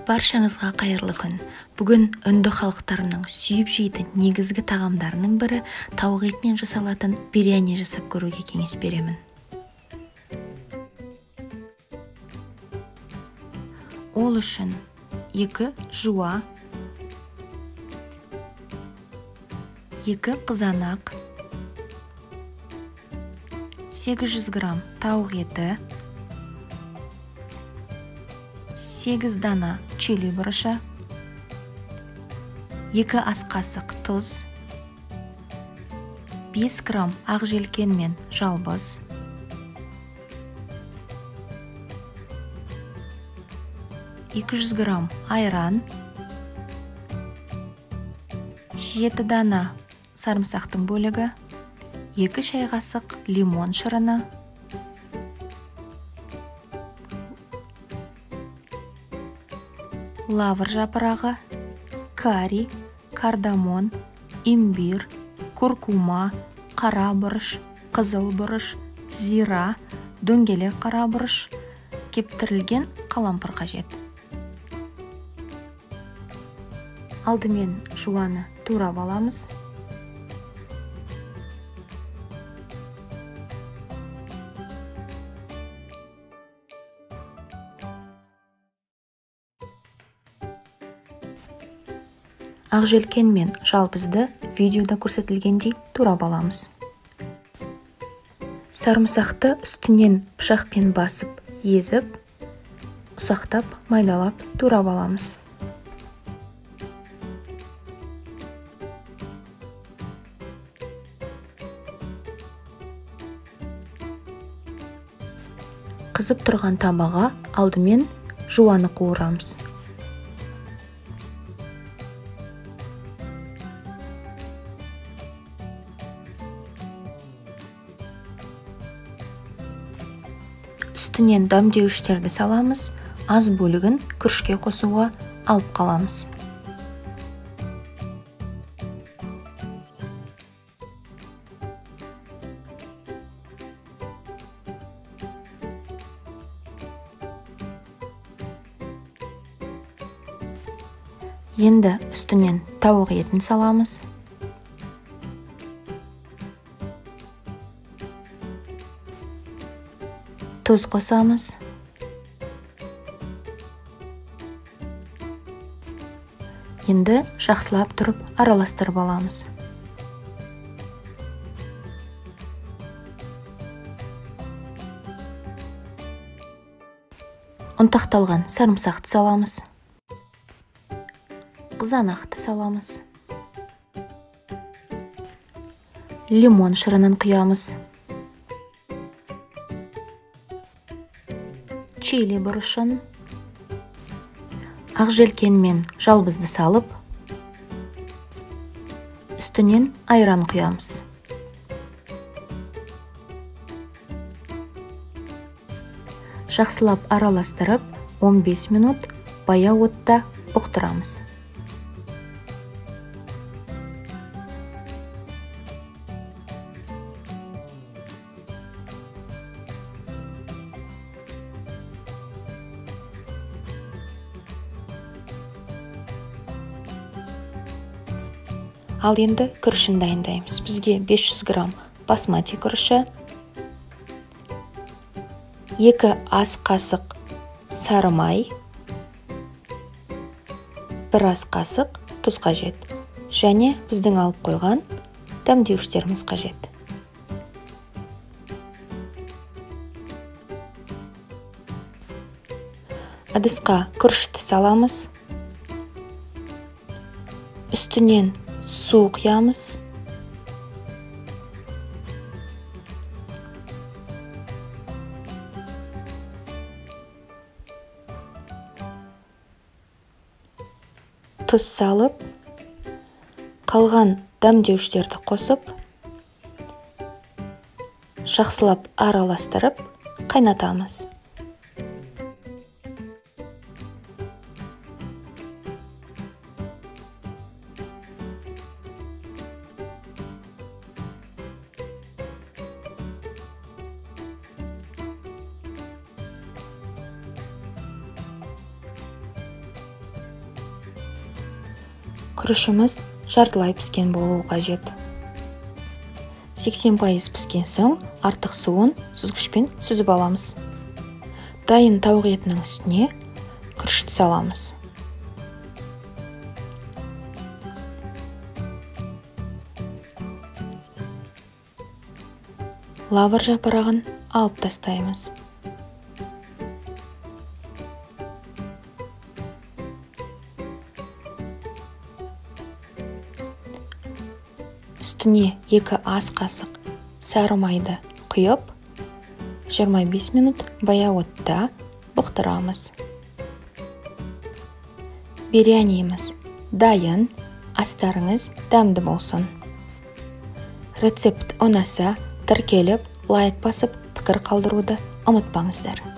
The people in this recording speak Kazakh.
Баршаңызға қайырлы күн. Бүгін үнді халықтарының сүйіп жейтін негізгі тағамдарының бірі тауық етінен жасалатын биряни жасап көруге кеңес беремін. Ол үшін 2 жуа, 2 қызанақ, 800 грамм тауық еті, 8 дана чили бұрышы, 2 ас қасық тұз, 5 грамм ақ желкен мен жалбыз, 200 грамм айран, 7 дана сарымсақтың бөлігі, 2 шай қасық лимон шырыны, лавр жапырағы, карри, кардамон, имбир, куркума, қара бұрыш, қызыл бұрыш, зира, дөңгелек қара бұрыш, кептірілген қалампыр қажет. Алдымен жуаны турап аламыз. Ақ желкен мен жалбызды видеода көрсетілгендей турап аламыз. Сарымсақты үстінен пышақпен басып, езіп, ұсақтап, майдалап турап аламыз. Қызып тұрған табаға алдымен жуаны қуырамыз. Үстінен дәмдеуіштерді саламыз, аз бөлігін күрішке қосуға алып қаламыз. Енді үстінен тауық етін саламыз. Тұз қосамыз. Енді жақсылап тұрып араластырып аламыз. Ұнтақталған сарымсақты саламыз. Қызанақты саламыз. Лимон шырынын құямыз. Чили бұрышын, ақ желкен мен жалбызды салып, үстінен айран құямыз. Жақсылап араластырып, 15 минут баяу отта бұқтырамыз. Ал енді күрішін дайындаймыз. Бізге 500 грамм басмати күріші, 2 ас қасық сары май, 1 ас қасық тұз қажет. Және біздің алып қойған дәмдеуіштеріміз қажет. Ыдысқа күрішті саламыз. Үстінен су құямыз. Тұз салып, қалған дәмдеуіштерді қосып, жақсылап араластырып, қайнатамыз. Күрішіміз жартылай піскен болуы қажет. 80% піскен соң артық суын сүзгішпен сүзіп аламыз. Дайын тауық етінің үстіне күрішті саламыз. Лавр жапырағын алып тастаймыз. Үстіне 2 ас қасық сары майды құйып, 25 минут баяу отта бұқтырамыз. Бирианийіміз дайын, астарыңыз дәмді болсын. Рецепт ұнаса, тіркеліп, лайк басып, пікір қалдыруды ұмытпаңыздар.